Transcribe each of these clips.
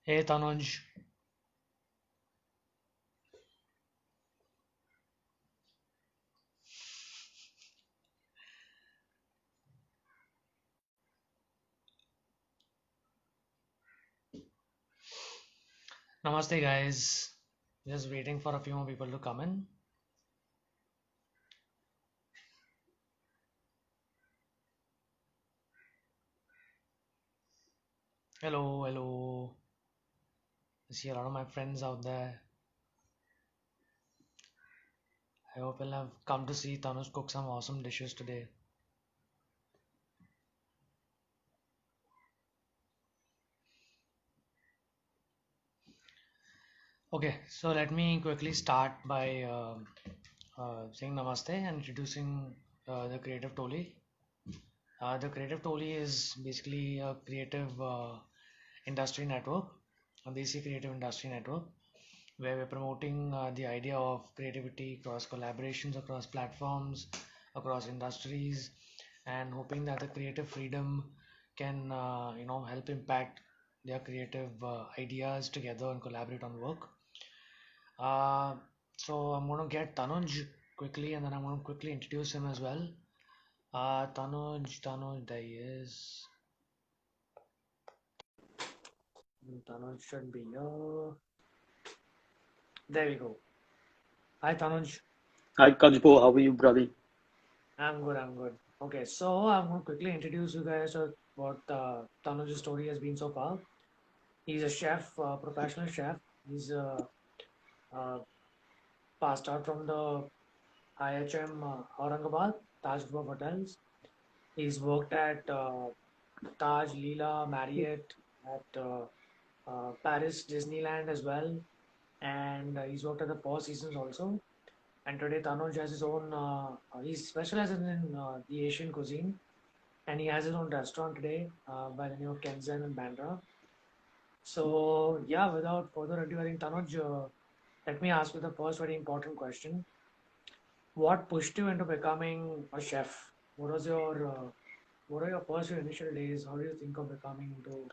Hey Tanuj, Namaste guys. Just waiting for a few more people to come in. Hello, hello. I see a lot of my friends out there. I hope you'll have come to see Tanuj cook some awesome dishes today. Okay, so let me quickly start by saying Namaste and introducing the Creative Toli. The Creative Toli is basically a creative industry network, a basic creative industry network where we're promoting the idea of creativity across collaborations, across platforms, across industries, and hoping that the creative freedom can, help impact their creative ideas together and collaborate on work. Uh, so I'm going to get Tanuj quickly, and then I'm going to quickly introduce him as well. Tanuj, there he is. Tanuj should be here. There we go. Hi, Tanuj. Hi Kajbo, how are you, brother? I'm good, I'm good. Okay, so I'm going to quickly introduce you guys to what Tanuj's story has been so far. He's a chef, professional chef. He's uh, passed out from the IHM Aurangabad, Taj Group of Hotels. He's worked at Taj, Leela, Marriott, at Paris, Disneyland as well. And he's worked at the Four Seasons also. And today Tanuj has his own, he specializes in the Asian cuisine and he has his own restaurant today by the name of Kenzen and Bandra. So yeah, without further ado, I think Tanuj, let me ask you the first very important question. What pushed you into becoming a chef? What are your first few initial days? How do you think of becoming into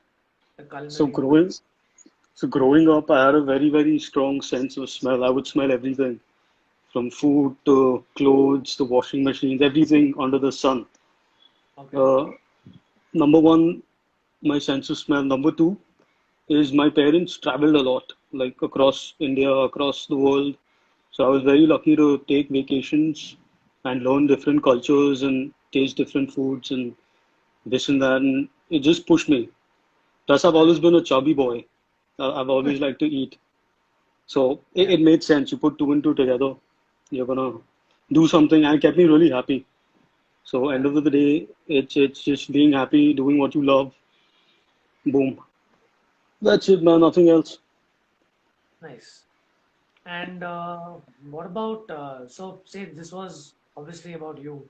the So culinary world? growing, so growing up, I had a very, very strong sense of smell. I would smell everything, from food to clothes to washing machines, everything under the sun. Okay, Uh, Number one, my sense of smell. Number two is my parents traveled a lot, like across India, across the world. So I was very lucky to take vacations and learn different cultures and taste different foods and this and that. And it just pushed me. Plus, I've nice. always been a chubby boy. I've always liked to eat. So it made sense. You put two and two together, you're gonna do something, and it kept me really happy. So end Yeah, of the day, it's just being happy, doing what you love. Boom. That's it, man. Nothing else. nice. And what about so say this was obviously about you,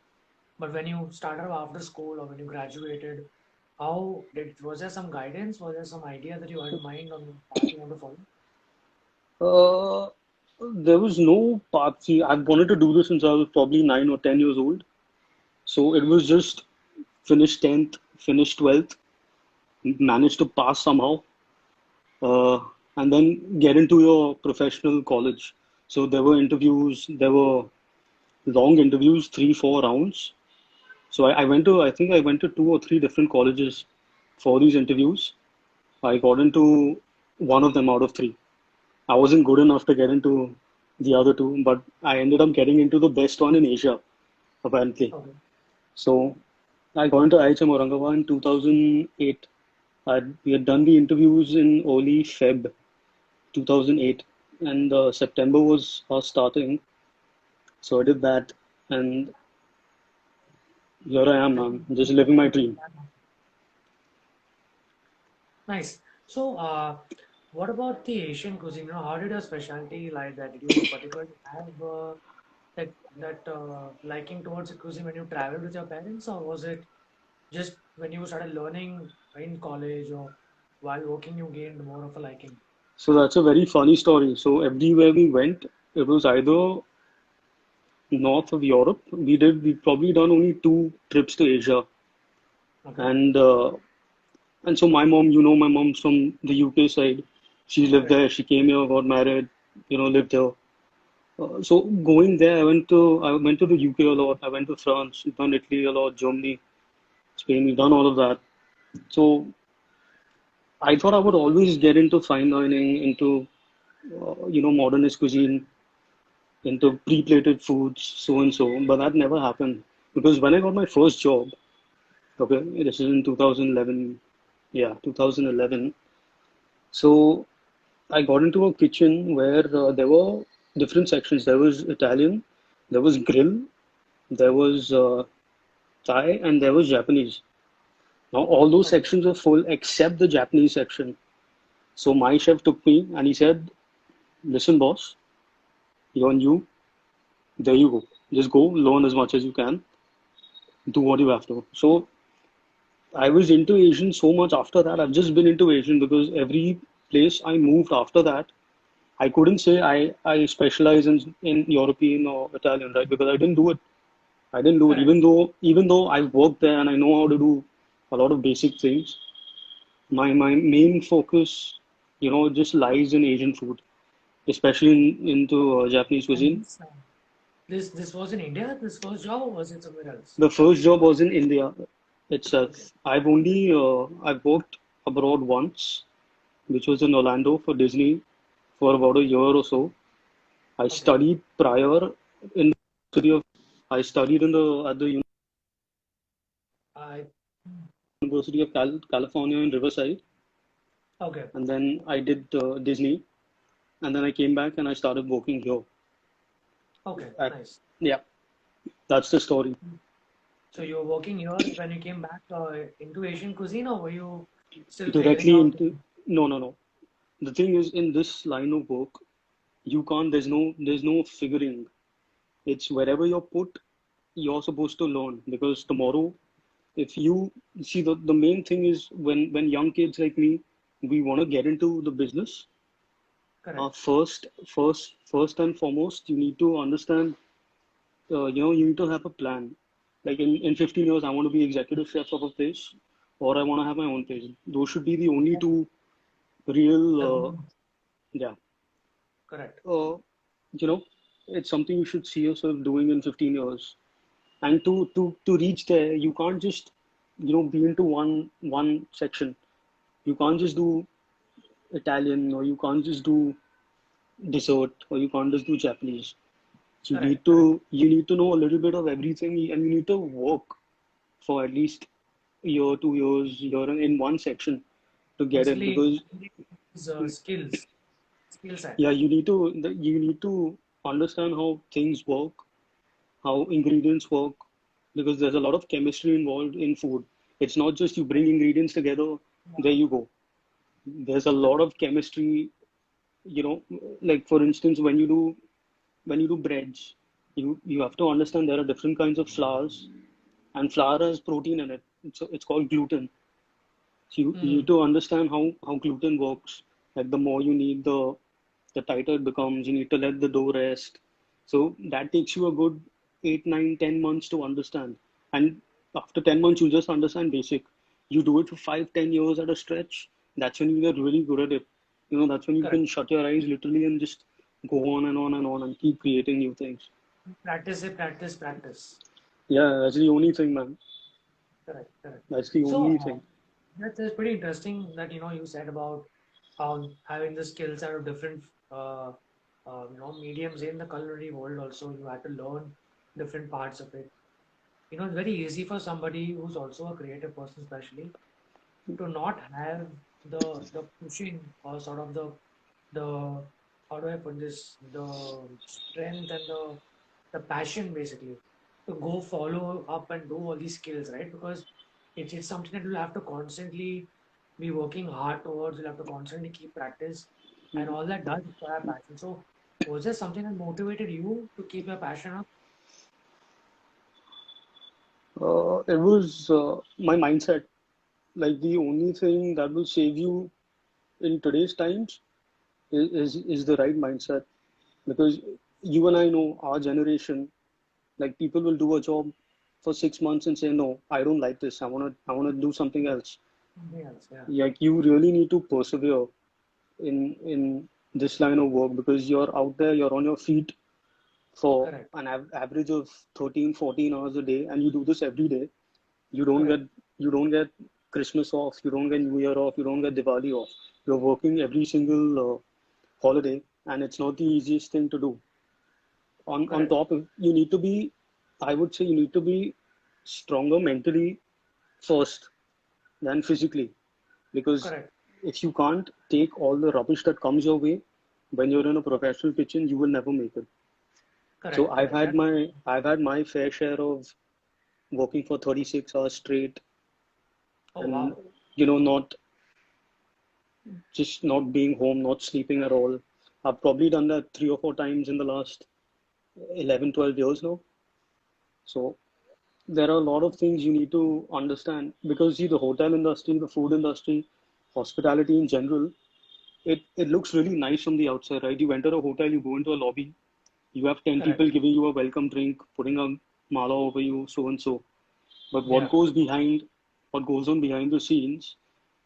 but when you started after school or when you graduated, how did was there some guidance? Was there some idea that you had in mind on the path you want to follow? Uh, there was no path. See, I've wanted to do this since I was probably 9 or 10 years old. So it was just finish 10th, finish 12th, manage to pass somehow, uh, and then get into your professional college. So there were interviews, there were long interviews, three, 4 rounds. So I went to, I think I went to two or three different colleges for these interviews. I got into one of them out of three. I wasn't good enough to get into the other two, but I ended up getting into the best one in Asia, apparently. Okay. So I got into IHM Aurangabad in 2008. We had done the interviews in early Feb 2008, and September was us starting. So I did that, and here I am, I man, think just living my dream. nice. So what about the Asian cuisine? How did your specialty like that? Did you particularly have that liking towards the cuisine when you traveled with your parents, or was it just when you started learning in college or while working you gained more of a liking? So that's a very funny story. So everywhere we went, it was either north of Europe. We probably done only two trips to Asia, Okay. and uh, and so my mom, my mom's from the UK side. She lived Okay. there. She came here, got married, lived here. So going there, I went to the UK a lot. I went to France, done Italy a lot, Germany, Spain. We've done all of that. So I thought I would always get into fine dining, into modernist cuisine, into pre-plated foods, so and so. But that never happened because when I got my first job, okay, this is in 2011, yeah, 2011. So I got into a kitchen where there were different sections. There was Italian, there was grill, there was Thai, and there was Japanese. Now all those Okay. sections were full except the Japanese section. So my chef took me and he said, "Listen, boss, you're new. There you go. Just go, learn as much as you can, do what you have to." So I was into Asian so much after that. I've just been into Asian because every place I moved after that, I couldn't say I specialize in European or Italian, right? Because I didn't do it. I didn't do it. Correct. Even though I've worked there and I know how to do a lot of basic things, my main focus, just lies in Asian food, especially into Japanese And cuisine. this was in India, this first job, or was it somewhere else? The first job was in India itself. I've worked abroad once, which was in Orlando for Disney for about a year or so. I Okay. studied prior in the city of I studied in the at the I University of California in Riverside, okay. and then I did Disney, and then I came back and I started working here. Okay. At, Nice. yeah, that's the story. So you were working here when you came back into Asian cuisine, or were you still figuring Directly out? into No, no, no. The thing is, in this line of work, you can't. There's no figuring. It's wherever you're put, you're supposed to learn because tomorrow, if you see the main thing is when young kids like me, we want to get into the business. Correct. First and foremost, you need to understand. You need to have a plan. Like in 15 years, I want to be executive chef of a place, or I want to have my own place. Those should be the only two real. The goal. Yeah. Correct. Uh, you know, it's something you should see yourself doing in 15 years. And to reach there, you can't just be into one section. You can't just do Italian, or you can't just do dessert, or you can't just do Japanese. You need Correct. to Correct. you need to know a little bit of everything, and you need to work for at least a year, 2 years, year in one section to get it. Basically, Because these skill set. yeah, you need to understand how things work, how ingredients work, because there's a lot of chemistry involved in food. It's not just you bring ingredients together, there Yeah. you go. There's a lot Correct. of chemistry, you know, like for instance, when you do breads, you have to understand there are different kinds of flours, and flour has protein in it. It's called gluten. So you need Hmm. to understand how gluten works. Like the more you need, the tighter it becomes. You need to let the dough rest. So that takes you a good 8, 9, 10 months to understand. And after 10 months, you just understand basic. You do it for 5, 10 years at a stretch. That's when you get really good at it. That's when you Correct. can shut your eyes literally and just go on and on and on and keep creating new things. Practice it. Practice. Practice. Yeah, that's the only thing, man. Correct. Correct. That's the So only thing. that's pretty interesting that you said about how having the skill set of different mediums in the culinary world. Also, you had to learn different parts of it. It's very easy for somebody who's also a creative person, especially, to not have the pushing or sort of the how do I put this, the strength and the passion, basically, to go follow up and do all these skills, right? Because it's something that you'll have to constantly be working hard towards. You'll have to constantly keep practice, and all that does require passion. So was there something that motivated you to keep your passion up? It was my mindset. Like the only thing that will save you in today's times is the right mindset. Because you and I know our generation, like people will do a job for 6 months and say, no, I don't like this. I wanna do something else. Something else, yeah. Like you really need to persevere. in this line of work because you're out there, you're on your feet for Correct. an average of 13, 14 hours a day, and you do this every day. You don't Correct. get you don't get Christmas off, you don't get New Year off, you don't get Diwali off. You're working every single holiday, and it's not the easiest thing to do. On Correct. top of you need to be, I would say you need to be stronger mentally first than physically because Correct. if you can't take all the rubbish that comes your way when you're in a professional kitchen, you will never make it. So Correct. Correct. That. I've had my fair share of working for 36 hours straight Oh and wow. not just not being home, not sleeping at all. I've probably done that 3 or 4 times in the last 11, 12 years now. So there are a lot of things you need to understand because see the hotel industry, the food industry, hospitality in general, it looks really nice from the outside, right? You enter a hotel, you go into a lobby, you have 10 Correct. people giving you a welcome drink, putting a mala over you, so and so. But Yeah. what goes on behind the scenes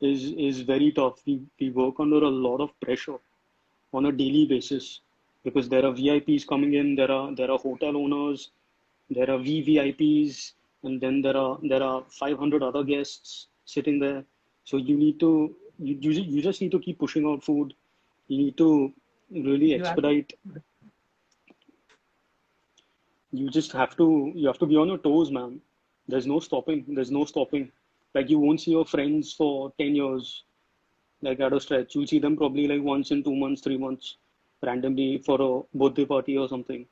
is very tough. We work under a lot of pressure on a daily basis because there are VIPs coming in, there are hotel owners, there are VVIPs, and then there are 500 other guests sitting there. So you just need to keep pushing out food. You need to really You have. expedite. You have to be on your toes, man. There's no stopping. There's no stopping. Like you won't see your friends for 10 years, like at a stretch. You'll see them probably like once in 2 months, 3 months, randomly for a birthday party or something.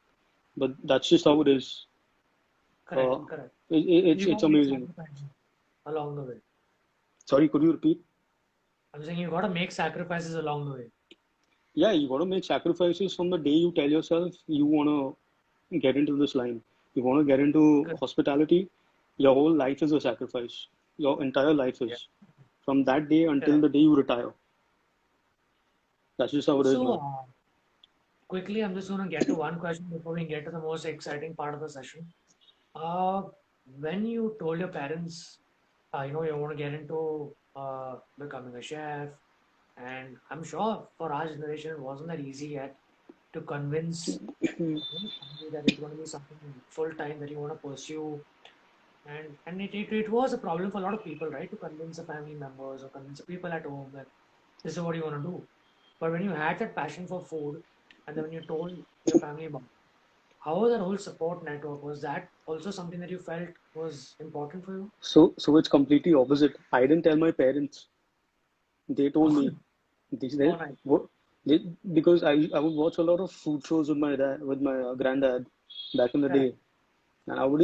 But that's just how it is. Correct. Uh, Correct. it's You it's gotta make amazing. sacrifices along the way. Sorry, could you repeat? I'm saying you gotta make sacrifices along the way. Yeah, you got to make sacrifices from the day you tell yourself you want to get into this line. You want to get into Correct. hospitality. Your whole life is a sacrifice. Your entire life Yeah. is. From that day until Correct. the day you retire. That's just how it is, So man. quickly, I'm just gonna get to one question before we get to the most exciting part of the session. Uh, when you told your parents, you want to get into becoming a chef, and I'm sure for our generation it wasn't that easy yet to convince family that it's going to be something full time that you want to pursue, and it was a problem for a lot of people, right, to convince the family members or convince the people at home that this is what you want to do. But when you had that passion for food, and then when you told your family about how was that whole support network? Was that also something that you felt was important for you? So it's completely opposite. I didn't tell my parents. They told Oh, me. oh, They, nice. they because I would watch a lot of food shows with my dad with my granddad back in the Correct. day, and I would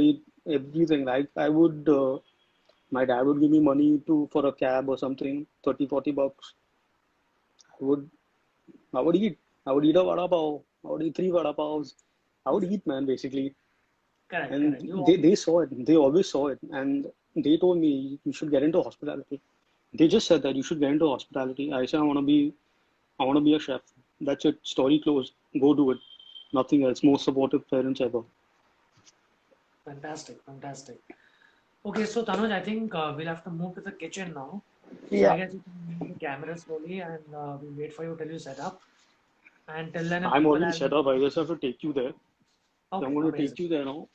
eat everything. Like my dad would give me money to for a cab or something, 30, 40 bucks. I would I would eat. I would eat a vada pav. I would eat three vada pavs. I would eat, man, basically. Correct. And Correct. You they always, saw it. They always saw it. And they told me you should get into hospitality. They just said that you should get into hospitality. I said I want to be a chef. That's it. Story closed. Go do it. Nothing else. Most supportive parents ever. fantastic. Fantastic. Okay, so Tanuj, I think we'll have to move to the kitchen now. So I Yeah. guess you can move the camera slowly and we'll wait for you till you set up. And till then, if I'm people already have. set up. I just have to take you there. So I'm Okay, going to amazing. take you there now.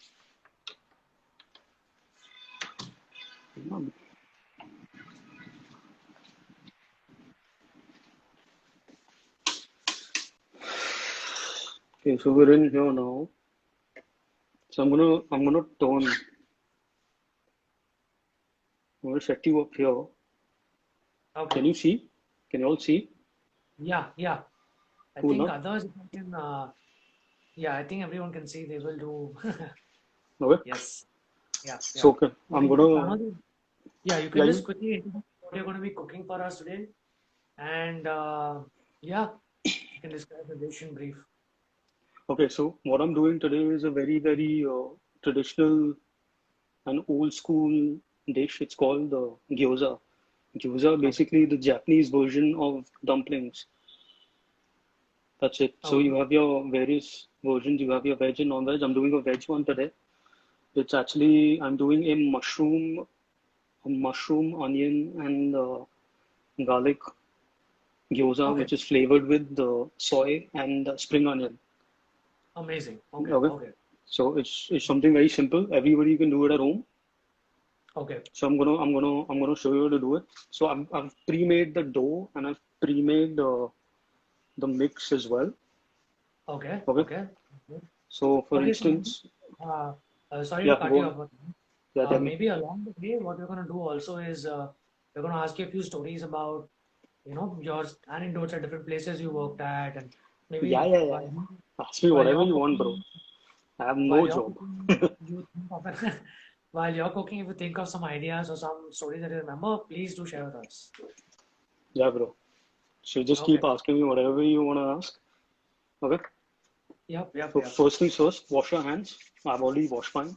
Okay, so we're in here now. So I'm gonna set you up here. Okay. Can you see? Can you all see? Yeah, yeah. I Cool, think huh? others, if I can, yeah, I think everyone can see they will do. Okay. Yes. Yeah, yeah. So okay, I'm Okay, so gonna Tanuj, yeah, you yeah can just you quickly introduce what you're going to be cooking for us today. And yeah, you can describe the dish in brief. okay. So what I'm doing today is a very traditional and old school dish. It's called gyoza. Gyoza, Okay. basically the Japanese version of dumplings. That's it. So Okay. you have your various versions. You have your veg and non-veg. I'm doing a veg one today. It's actually I'm doing a mushroom, onion, and garlic gyoza, Okay. which is flavored with the soy and spring onion. Amazing. Okay. Okay, Okay. so it's something very simple. Everybody can do it at home. Okay. So I'm gonna show you how to do it. So I've pre-made the dough and I've pre-made the mix as well. Okay. Okay. Okay. Okay. So for Okay. So maybe, instance, uh, sorry to yeah, cut go you on. off. But, Yeah, tell me. maybe along the way, what we're gonna do also is we're gonna ask you a few stories about your anecdotes at different places you worked at, and Yeah, maybe yeah, yeah, yeah. Ask me while whatever you're you want, bro. cooking, I have while no you're job. cooking, you think of while you're cooking, if you think of some ideas or some stories that you remember, please do share with us. Yeah, bro. So just Okay. keep asking me whatever you wanna ask. Okay. Yep. Yep. So Yep. first things first, wash your hands. I've already washed mine.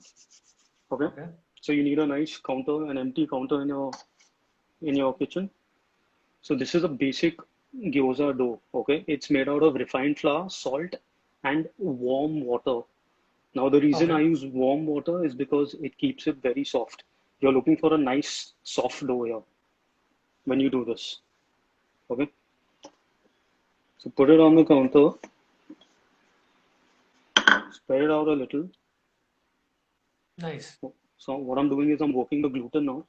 Okay. Okay. So you need a nice counter, an empty counter in your kitchen. So this is a basic gyoza dough. Okay. It's made out of refined flour, salt, and warm water. Now the reason Okay. I use warm water is because it keeps it very soft. You're looking for a nice soft dough here when you do this. Okay. So put it on the counter, spread it out a little. Nice. So what I'm doing is I'm working the gluten now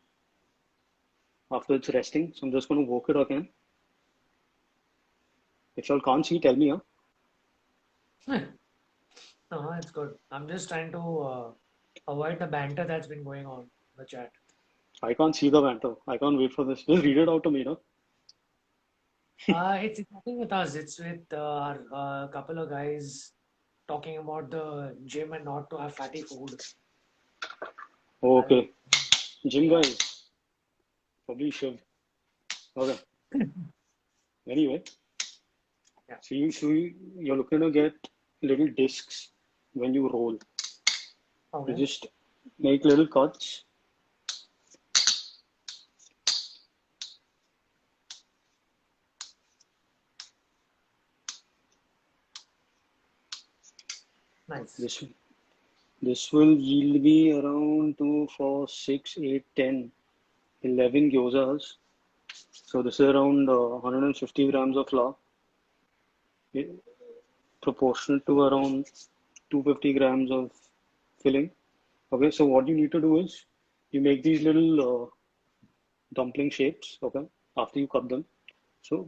after it's resting. So I'm just going to work it again. If y'all can't see, tell me, huh? No, it's good. I'm just trying to avoid the banter that's been going on in the chat. I can't see the banter. I can't wait for this. Just read it out to me, no? It's nothing with us. It's with our couple of guys talking about the gym and not to have fatty food. I'll, Okay. Gym yeah. guys, probably Shiv. Okay. Anyway, Yeah. you're looking to get little discs when you roll. You Okay. just make little cuts. Nice. This this will yield me around 2, 4, 6, 8, 10, 11 gyozas. So this is around 150 grams of flour, proportional to around 250 grams of filling. Okay, so what you need to do is you make these little dumpling shapes. Okay, after you cut them. So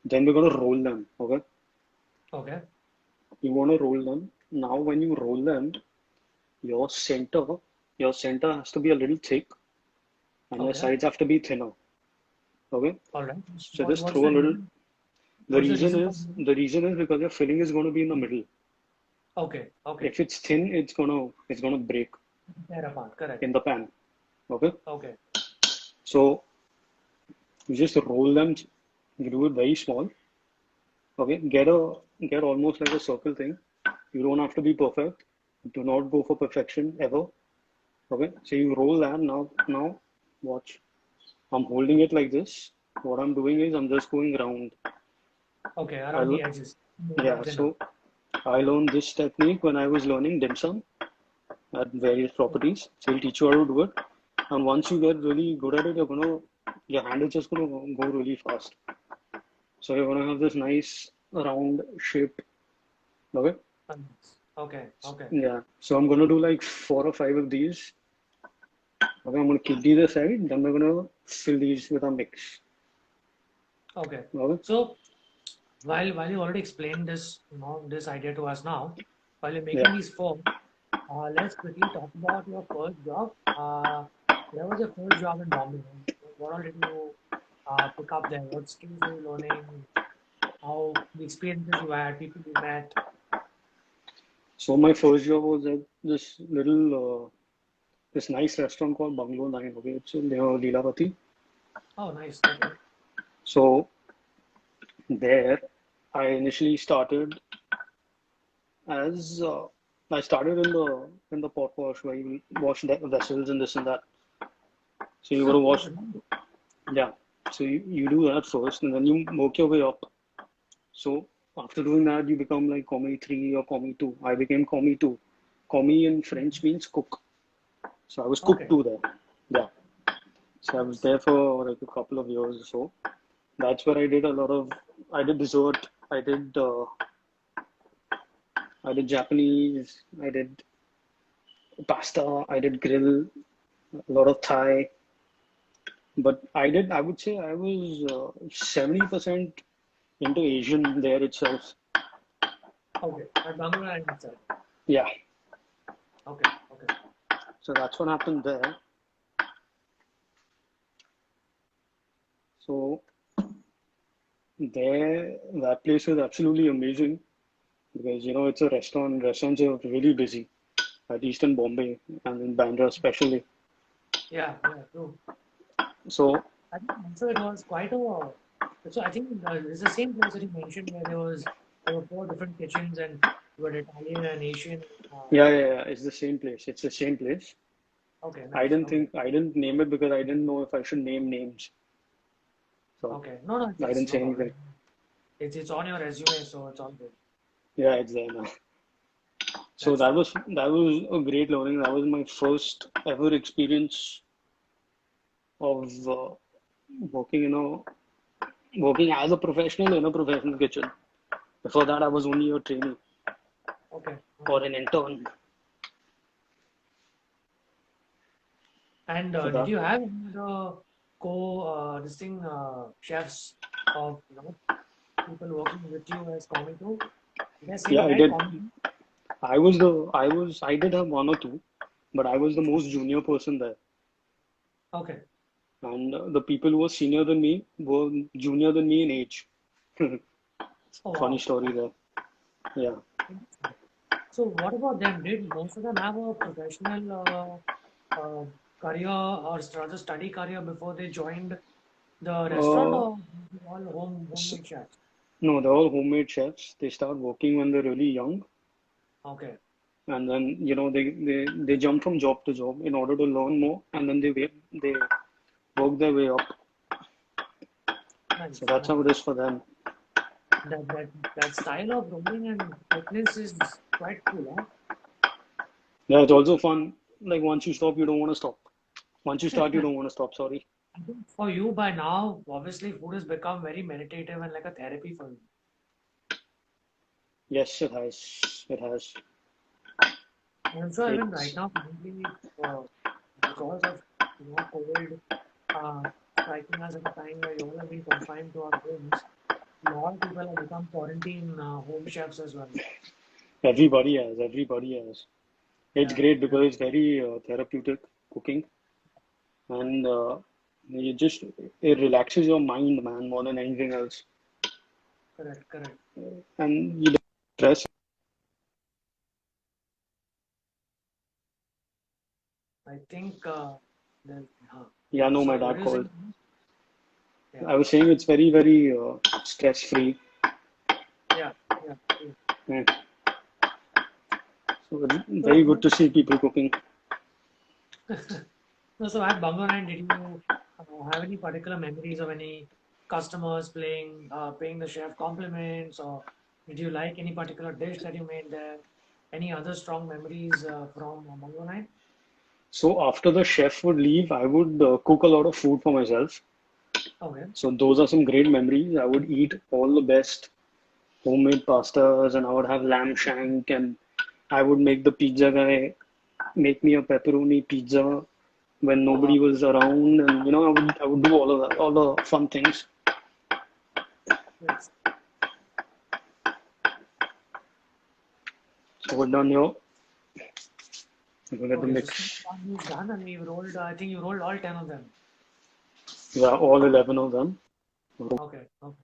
then we're gonna roll them. Okay, Okay. you want to roll them. Now when you roll them, your center, your center has to be a little thick, and your Okay. sides have to be thinner. Okay, All right. so just What's throw the a little. reason? The What's the reason reason for is the reason is because your filling is going to be in the middle. Okay. Okay. If it's thin, it's gonna break Tear apart. Correct. in the pan. Okay, Okay. so you just roll them. You do it very small. Okay, get almost like a circle thing. You don't have to be perfect. Do not go for perfection ever. Okay, so you roll that now. Watch. I'm holding it like this. What I'm doing is I'm just going round. Okay. I Around the edges. Make them yeah. thinner. So I learned this technique when I was learning dim sum at various properties. So he'll teach you how to do it. And once you get really good at it, your hand is just gonna go really fast. So you're gonna have this nice round shape. Okay. Okay. Okay. Yeah. So I'm gonna do like 4 or 5 of these. Okay. I'm gonna keep these aside. Then we're gonna fill these with a mix. Okay. Okay. So while you already explained this, this idea to us now, while you're making Yeah. these four, let's quickly talk about your first job. Where was your first job in Bombay? What all did you pick up there? What skills were you learning? How the experiences you had, people you met? So my first job was at this nice restaurant called Bungalow 9. Okay. It's near Leelavati. Oh, nice. Okay. So there, I initially started as I started in the pot wash where you wash the vessels and this and that. So you got to wash, Okay. yeah. So you do that first, and then you work your way up. So after doing that, you become like Commie 3 or Commie 2. I became Commie 2. Commie in French means cook. So I was cook Okay. 2 there. Yeah. So I was Nice. there for like a couple of years or so. That's where I did a lot of. I did dessert. I did Japanese. I did pasta. I did grill. A lot of Thai. But I did. I would say I was 70% into Asian there itself. Okay, at Bangalore itself. Yeah. Okay, okay. So that's what happened there. So there, that place is absolutely amazing because it's a restaurant. Restaurants are really busy at Eastern Bombay and in Bandra especially. Yeah, yeah, true. So I think also it was quite a. So I think it's the same place that you mentioned where there were four different kitchens and you had Italian and Asian. yeah, it's the same place. It's the same place. Okay, I nice. didn't Okay, think I didn't name it because I didn't know if I should name names. So okay. No, no, I it's didn't no say problem. anything. It's on your resume, so it's all good. Yeah, it's there now. So That's that right. was that was a great learning. That was my first ever experience of working working as a professional in a professional kitchen. Before that, I was only a trainee Okay, okay. or an intern. And So did that you have any other this thing chefs of people working with you as comico? Did I say yeah, it I right? did. Comico? I did have one or two, but I was the most junior person there. Okay. And the people who were senior than me were junior than me in age. Oh Funny wow. story Okay. there. Yeah. Interesting. So what about them? Did most of them have a professional career or rather study career before they joined the restaurant, Uh, or all s- homemade chefs? no, they're all homemade chefs. They start working when they're really young, Okay. and then they jump from job to job in order to learn more, and then they work their way up. So Nice, that's how nice. it is for them. That style of rolling and quickness is quite cool, Yeah, it's also fun. Like once you stop, you don't want to stop. Once you start, you huh? don't want to stop. Sorry. I think for you by now, obviously food has become very meditative and like a therapy for you. Yes, it has. It has. And I'm sure even right It's now, currently, uh, because of COVID uh, striking us at a time where you all have been confined to our homes, a lot of people have become quarantine home chefs as well. everybody has. Everybody has. It's Yeah, great yeah, because it's very therapeutic cooking, and you just it relaxes your mind, man, more than anything else. correct, correct. And you don't stress. I think that, Yeah, no, my sorry, what dad do you say? called. Yeah, I was saying it's very, very stress free. yeah, yeah. True. Yeah. So it's very good So, to see people cooking. no, so at Bangalore, did you have any particular memories of any customers paying the chef compliments, or did you like any particular dish that you made there? Any other strong memories from Bangalore? So after the chef would leave, I would cook a lot of food for myself. Okay, So those are some great memories. I would eat all the best homemade pastas, and I would have lamb shank, and I would make the pizza guy make me a pepperoni pizza when oh nobody wow, was around, and I would do all of that, all the fun things. yes. So we're done here. Look at the Okay, so step mix. one is done, and we rolled. I think you rolled all 10 of them. Yeah, all 11 of them. Okay, okay.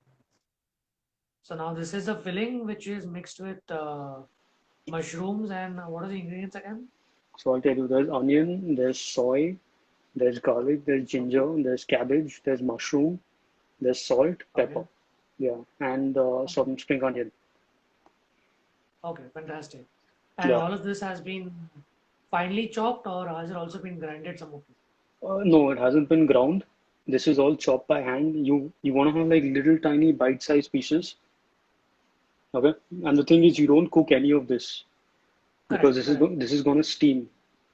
So now this is the filling, which is mixed with mushrooms and what are the ingredients again? So I'll tell you, there's onion, there's soy, there's garlic, there's Okay, ginger, there's cabbage, there's mushroom, there's salt, okay, pepper. Yeah, and okay, some spring onion. okay, fantastic. And Yeah. all of this has been finely chopped, or has it also been grinded some of it? No, it hasn't been ground. This is all chopped by hand. You want to have like little tiny bite-sized pieces. Okay. And the thing is, you don't cook any of this because Correct, correct. this is going to steam.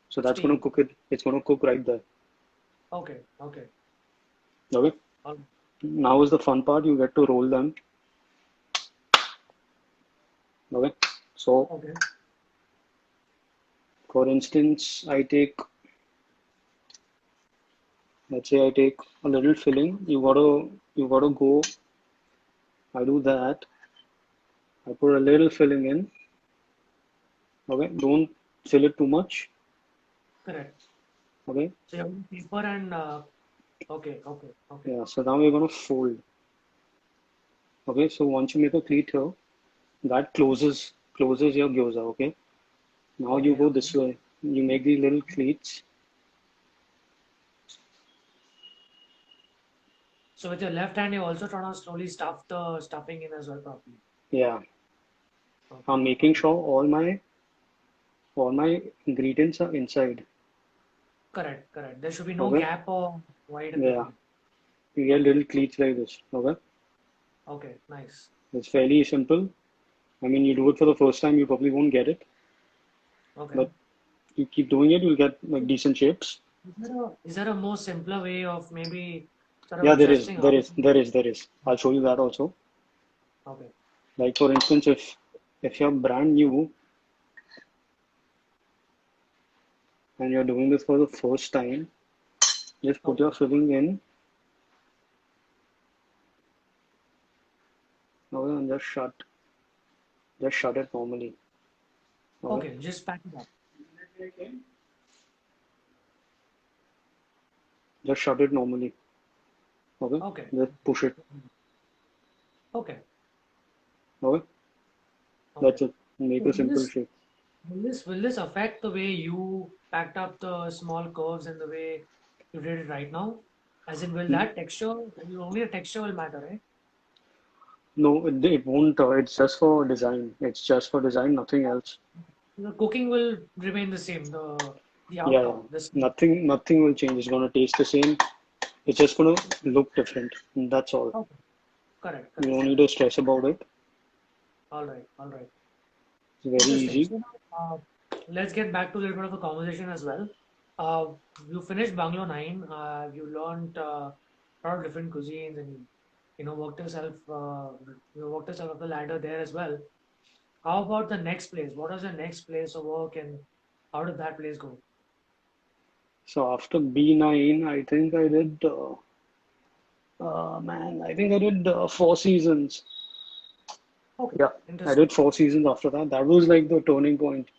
So that's going to Steam. cook it. It's going to cook right there. Okay, okay. Okay. All, Now is the fun part. You get to roll them. Okay. So, Okay. for instance, let's say I take a little filling. You gotta go. I do that. I put a little filling in. Okay. Don't fill it too much. Correct. Okay. So you have paper and okay, okay, okay, Yeah. So now we're gonna fold. Okay. So once you make a pleat here, that closes your gyoza. Okay. Now you okay, go okay. this way. You make these little pleats. So with your left hand, you're also trying to slowly stuff the stuffing in as well properly. Yeah. Okay, I'm making okay. sure all my ingredients are inside. Correct, correct. There should be no Okay. gap or void in Yeah. between. You get little pleats like this. Okay. Okay, nice. It's fairly simple. I mean, you do it for the first time, you probably won't get it, Okay. but you keep doing it, you'll get like decent shapes. Is there a more simpler way of maybe sort of Yeah, there is, adjusting there how? is, there is, there is. I'll show you that also. Okay, Like for instance, if you're brand new and you're doing this for the first time, just put your okay, filling in, okay, and just shut it normally. Okay, okay. Just pack it up. just shut it normally. Okay, Okay, just push it. okay, Okay, okay. that's it. Make So a will simple this shape. will this will this affect the way you packed up the small curves and the way you did it right now? As in, will that texture? Only the texture will matter, right? No, it won't. It's just for design. It's just for design, nothing else. The cooking will remain the same. The Yeah, yeah. outcome. This. Nothing will change. It's gonna taste the same. It's just gonna look different. That's all. Okay. Correct. You Correct. don't need Correct. to stress about it. All right. All right. It's very Interesting. easy. So now, let's get back to a little bit of a conversation as well. Uh, you finished Banglo 9. You learned a lot of different cuisines and worked yourself up the ladder there as well. How about the next place? What was the next place of work and how did that place go? So after B9, I think I did. Man, I think I did 4 seasons. Okay. Yeah, I Interesting. did 4 seasons after that. That was like the turning point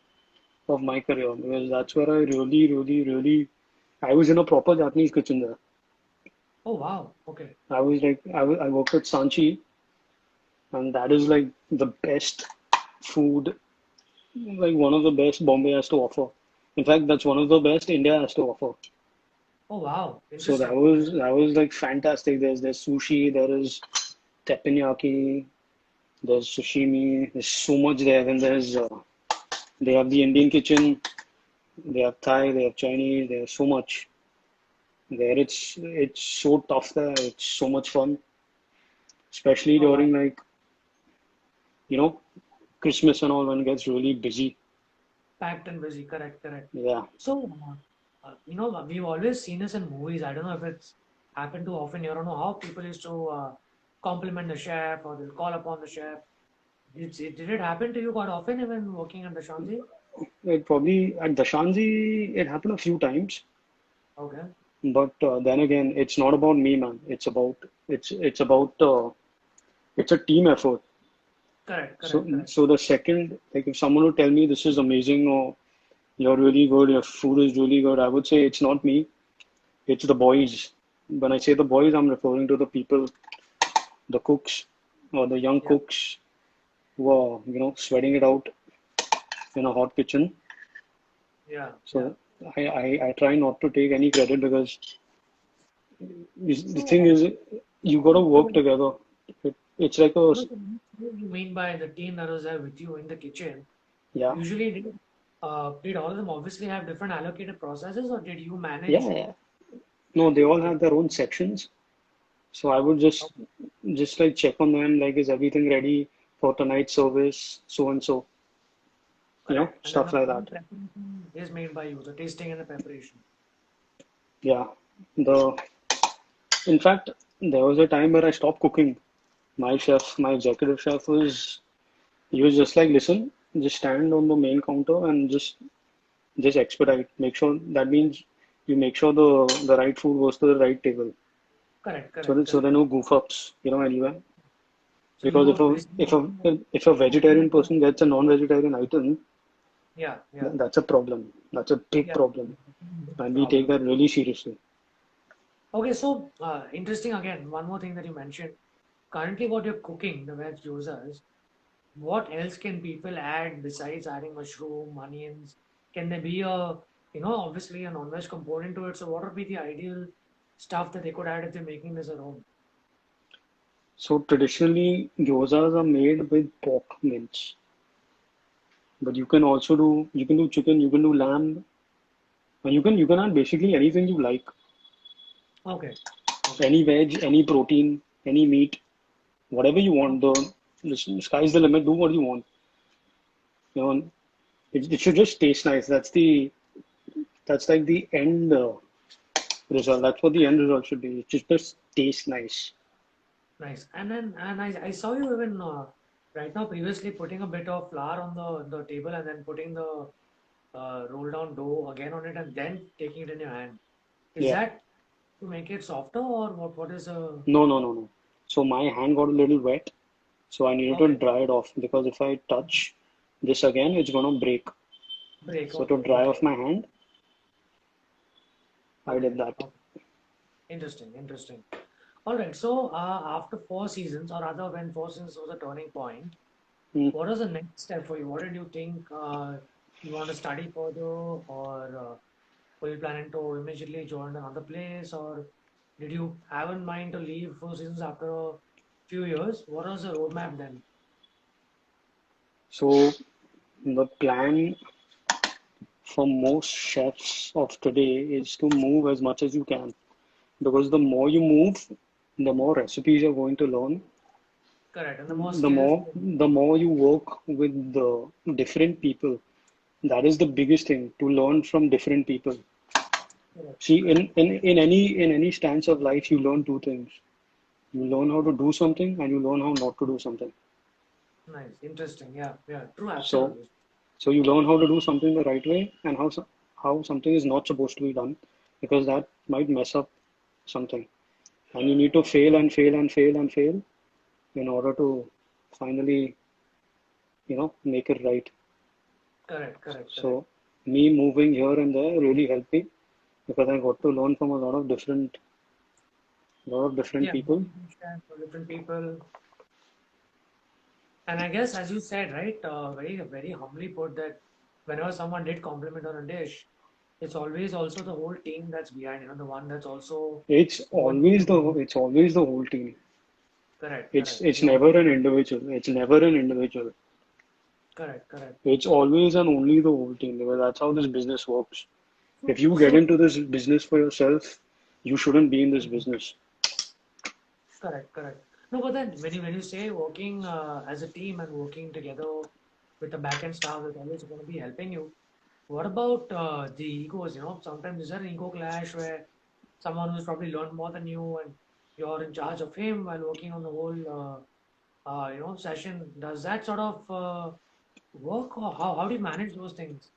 of my career because that's where I really, really, really. I was in a proper Japanese kitchen there. Oh, wow. Okay. I worked at Sanchi, and that is like the best food, like one of the best Bombay has to offer. In fact, that's one of the best India has to offer. Oh, wow. So that Interesting. was that was like fantastic. There's sushi, there is teppanyaki, there's sashimi. There's so much there. Then they have the Indian kitchen, they have Thai, they have Chinese. There's so much there. It's so tough there. It's so much fun, especially Oh, wow. during like you know Christmas and all when it gets really busy. Packed and busy. Correct. Correct. Yeah. So, we've always seen this in movies. I don't know if it's happened too often. I don't know how people used to compliment the chef or they'll call upon the chef. Did it happen to you quite often, even working at the Shanzi? It probably at Dashanzi it happened a few times, Okay. but then again, it's not about me, man. It's about it's a team effort. Correct, So correct, correct. so the second, like if someone would tell me this is amazing or you're really good, your food is really good, I would say it's not me, it's the boys. When I say the boys, I'm referring to the people, the cooks or the young Yeah, cooks who are sweating it out in a hot kitchen. yeah, yeah. So I try not to take any credit because the So, thing is, you got to so work together. It's like a, what do you mean by the team that was there with you in the kitchen? yeah, Usually, did all of them obviously have different allocated processes, or did you yeah, manage yeah. No, they all okay, have their own sections. So I would just like check on them, like is everything ready for tonight's service, so and so, correct? And then stuff the like final that. preparation is made by you, the tasting and the preparation. Yeah. The In fact, there was a time where I stopped cooking. My chef, my executive chef he was just like, listen, just stand on the main counter and just expedite. Make sure that means you make sure the right food goes to the right table. Correct, So correct, so there correct. are no goof ups, anywhere. So you Because were basically if a cooking vegetarian for, person gets a non-vegetarian item, yeah, yeah, that's a problem. That's a big yeah. problem, and we take Problem. that really seriously. Okay, so interesting again. One more thing that you mentioned. Currently, what you're cooking, the veg users, what else can people add besides adding mushroom, onions? Can there be obviously a non-veg component to it? So what would be the ideal stuff that they could add if they're making this at home? So traditionally, gyozas are made with pork mince, but you can do chicken, you can do lamb, and you can add basically anything you like. Okay, okay, Any veg, any protein, any meat, whatever you want. The sky's the limit. Do what you want. It should just taste nice. That's like the end result. That's what the end result should be. It should just taste nice. nice. And I saw you even right now previously putting a bit of flour on the table and then putting the roll down dough again on it and then taking it in your hand. Is Yeah. that to make it softer or what is No, no, no, no. So my hand got a little wet, so I needed to okay, dry it off because if I touch this again, it's gonna break. break, So to okay, dry okay, off my hand, I okay, did that. okay. Interesting, interesting. All right. So after 4 seasons, or rather, when 4 seasons was a turning point, Mm. what was the next step for you? What did you think you want to study further, or were you planning to immediately join another place, or did you have in mind to leave 4 seasons after a few years? What was the roadmap then? So the plan for most chefs of today is to move as much as you can because the more you move, the more recipes you're going to learn. Correct. And the more The skills. more you work with the different people, that is the biggest thing to learn from different people. Correct. See, Correct. in any stance of life, you learn two things. You learn how to do something, and you learn how not to do something. Nice. Interesting. Yeah. Yeah. True. So, Absolutely. so you learn how to do something the right way, and how something is not supposed to be done, because that might mess up something. And you need to fail and fail and fail and fail in order to finally, make it right. Correct. Correct. Correct. So, me moving here and there really helped me because I got to learn from a lot of different Yeah. people. For different people. And I guess, as you said, right, very, very humbly put that whenever someone did compliment on a dish, it's always also the whole team that's behind, the one that's also going through the It's always the whole team. correct, It's correct. it's You never always, an individual. It's never an individual. correct, correct. It's always and only the whole team because that's how this business works. If So, you get so into this business for yourself, you shouldn't be in this business. correct, correct. No, but then when you say working as a team and working together with the backend staff that's always going to be helping you, what about the egos? Sometimes is there an ego clash where someone who's probably learned more than you and you're in charge of him while working on the whole session? Does that sort of work, or how do you manage those things?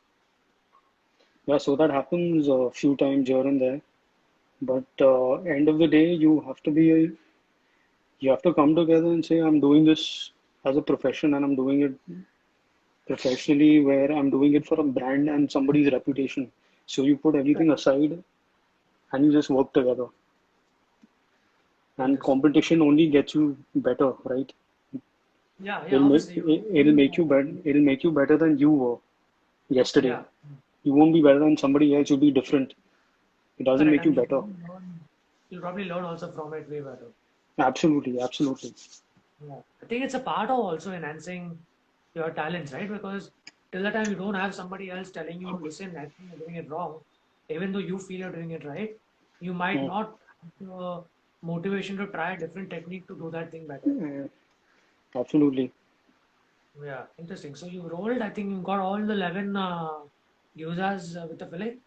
Yeah, so that happens a few times here and there. But end of the day, you have to come together and say, I'm doing this as a profession and I'm doing it professionally, where I'm doing it for a brand and somebody's reputation. So you put everything Correct. aside and you just work together. And Interesting. competition only gets you better, right? Yeah, yeah. It'll make Obviously, it'll make you better. It'll make you better than you were yesterday. yeah, You won't be better than somebody else. You'll be different. It doesn't correct. make And you better. you'll probably learn also from it way better. Absolutely, absolutely. Yeah. I think it's a part of also enhancing your talents, right? Because till the time you don't have somebody else telling you, listen, I think you're doing it wrong, even though you feel you're doing it right, you might Mm, not have the motivation to try a different technique to do that thing better. mm, absolutely. Yeah, interesting. So you rolled, I think you got all the 11 gyozas with the fillet.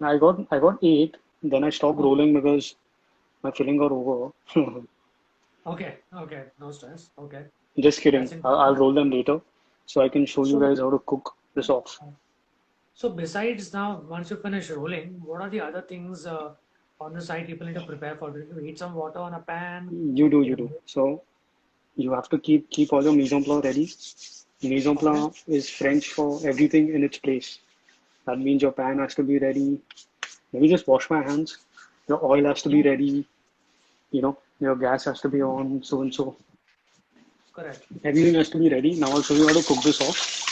I got eight. Then I stopped rolling because My filling got over. Okay, okay, no stress. Okay, Just that's kidding. I'll interesting. roll them later so I can show you So, guys how to cook this off. so besides now, once you finish rolling, what are the other things on the side people need to prepare for? Do you heat some water on a pan? You do, Get you a do. So you have to keep all your mise en place ready. Mise en okay. place is French for everything in its place. That means your pan has to be ready. Let me just wash my hands. Your oil has to be No, ready. Your gas has to be on, so and so. correct. Everything has to be ready. Now I'll show you how to cook this off.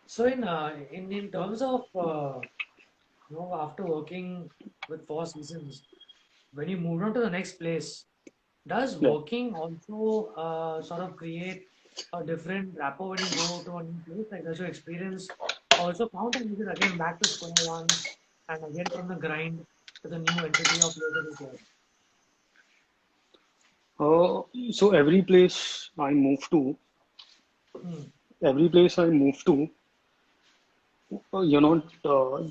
So in terms of after working with Four Seasons, when you moved on to the next place, does Yeah. working also sort of create a different rapport when you go to a new place? Like, does your experience also count, and is it again back to square one and again from the grind to the new entity of yours that is there? So Hmm. every place I move to, you're not,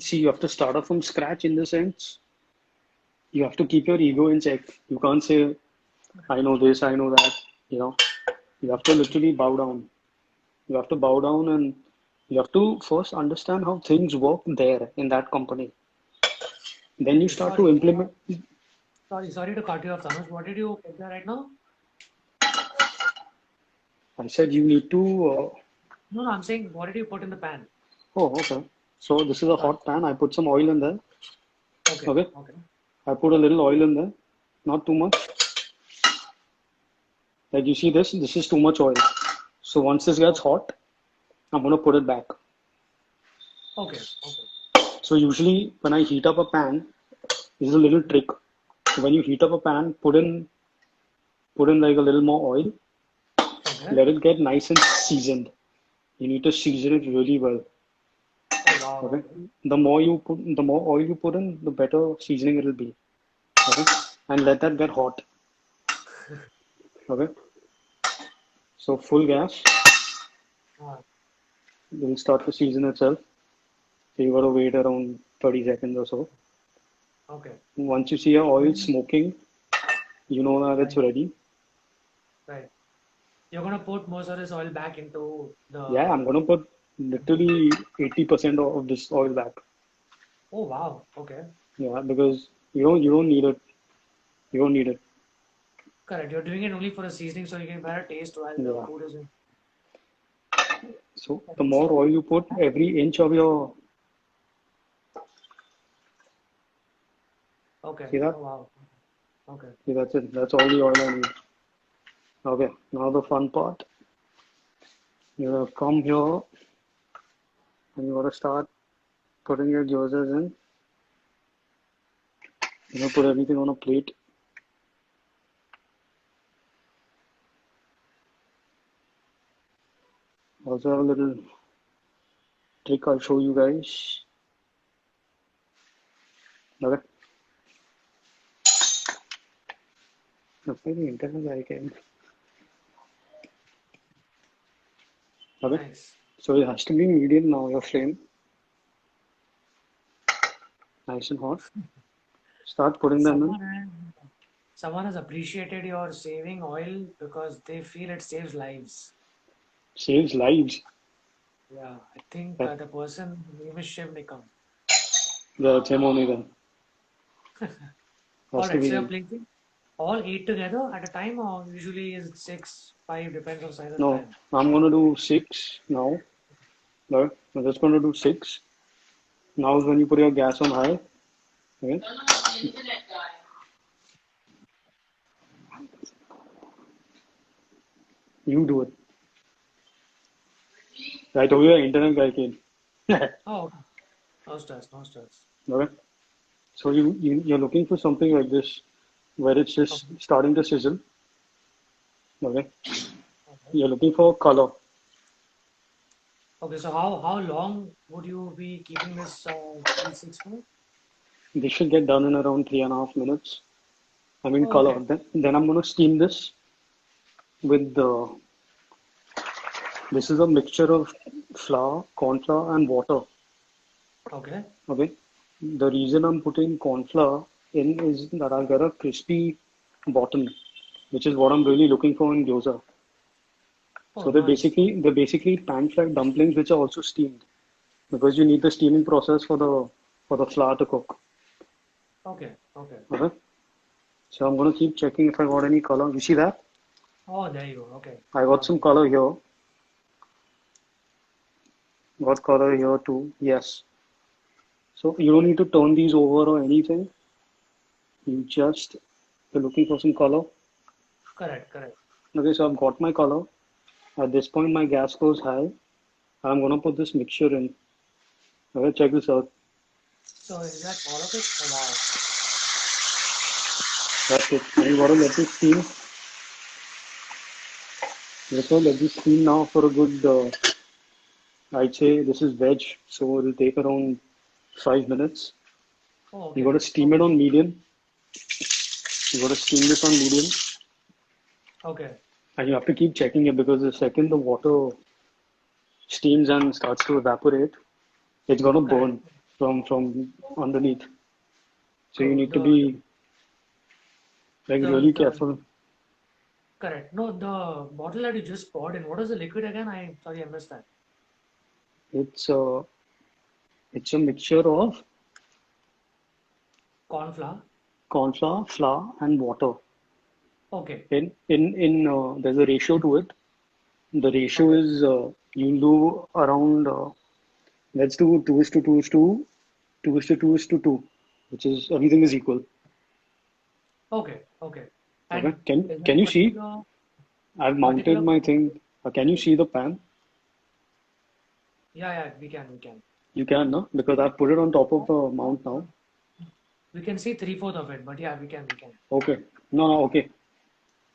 see, you have to start off from scratch in the sense. You have to keep your ego in check. You can't say, I know this, I know that. You know, you have to literally bow down. You have to bow down and you have to first understand how things work there in that company. Then you Okay, start to sorry. implement. Sorry to cut you off, Tanush. What did you put there right now? I said you need to. No, no, I'm saying, what did you put in the pan? Oh, okay. So this is a Sorry. hot pan. I put some oil in there. Okay, Okay. okay. I put a little oil in there. Not too much. Like you see this. This is too much oil. So once this gets Okay, hot, I'm gonna put it back. okay, okay. So usually when I heat up a pan, this is a little trick. So when you heat up a pan, put in like a little more oil. Okay. Let it get nice and seasoned. You need to season it really well. Oh, wow, Okay. okay. The more oil you put in, the better seasoning it will be. Okay. And let that get hot. Okay. So full gas Ah, will start to season itself. So you gotta wait around 30 seconds or so. okay. Once you see your oil Then, smoking, you know that it's right, ready. right. You're gonna put most of this oil back into Yeah, I'm the. gonna put literally 80% of this oil back. Oh, wow. Okay. Yeah, because you don't need it. You don't need it. Correct. You're doing it only for a seasoning so you can better taste while the Yeah. food is in. So the Correct. more So, oil you put, every inch of your okay. see that? Oh, wow. Okay. See, that's it. That's all the oil I need. Okay, now the fun part. You have come here and you gotta start putting your gyozas in. Put everything on a plate. Also have a little trick I'll show you guys. Okay. That's maybe internet I can. Okay. Nice. So it has to be medium now, your flame. Nice and hot. Start putting them in. Someone has, someone has appreciated your saving oil because they feel it saves lives. Saves lives. Yeah, I think That, the person name is Shiv Nikam. that's him only then. All Has to right, be so you're him. placing all eight together at a time, or usually is it six, five, depends on size of the No, pan. I'm gonna do six now. No, I'm just gonna do six. Now is when you put your gas on high. Okay. You do it. I told you the internet guy came. Oh, okay. No stress, no stress. Okay. So you're looking for something like this where it's just Okay, starting to sizzle. Okay. okay. You're looking for color. Okay, so how long would you be keeping this these six for? This should get done in around 3.5 minutes. I mean Oh, color. okay. Then I'm gonna steam this. with the. This is a mixture of flour, corn flour, and water. Okay. Okay. The reason I'm putting corn flour in is that I'll get a crispy bottom, which is what I'm really looking for in gyoza. Oh, So they're nice. basically pan-fried dumplings which are also steamed because you need the steaming process for the flour to cook. Okay. Okay. Okay. So I'm gonna keep checking if I got any color. You see that? Oh, there you go. Okay. I got some Lovely. color here. Got color here too. Yes. So you don't need to turn these over or anything. You just you're looking for some color. Correct. Correct. Okay, so I've got my color. At this point my gas goes high. I'm gonna put this mixture in. Okay, check this out. So is that all of it? Oh, wow. That's it. And you gotta let this steam. Let's let this steam now for a good I'd say this is veg, so it'll take around 5 minutes. Oh, You okay. gotta steam it Okay. on medium. You gotta steam this on medium. Okay. And you have to keep checking it because the second the water steams and starts to evaporate, it's gonna Correct. burn from underneath. So you So need to be like really the careful. correct. No, the bottle that you just poured in. What is the liquid again? I sorry, I missed that. It's a it's a mixture of Corn flour. corn flour, flour, and water. Okay. In there's a ratio to it. The ratio Okay. is you do around let's do 2 is to 2 is to 2 is to 2 is to 2, which is everything is equal. Okay. Okay. Okay. And is there Can a you see? I've mounted particular my thing. Can you see the pan? yeah, yeah, we can, we can. You can, no? Because I've put it on top of the mount now. We can see three-fourth of it, but yeah, we can, we can. Okay. No, no, okay.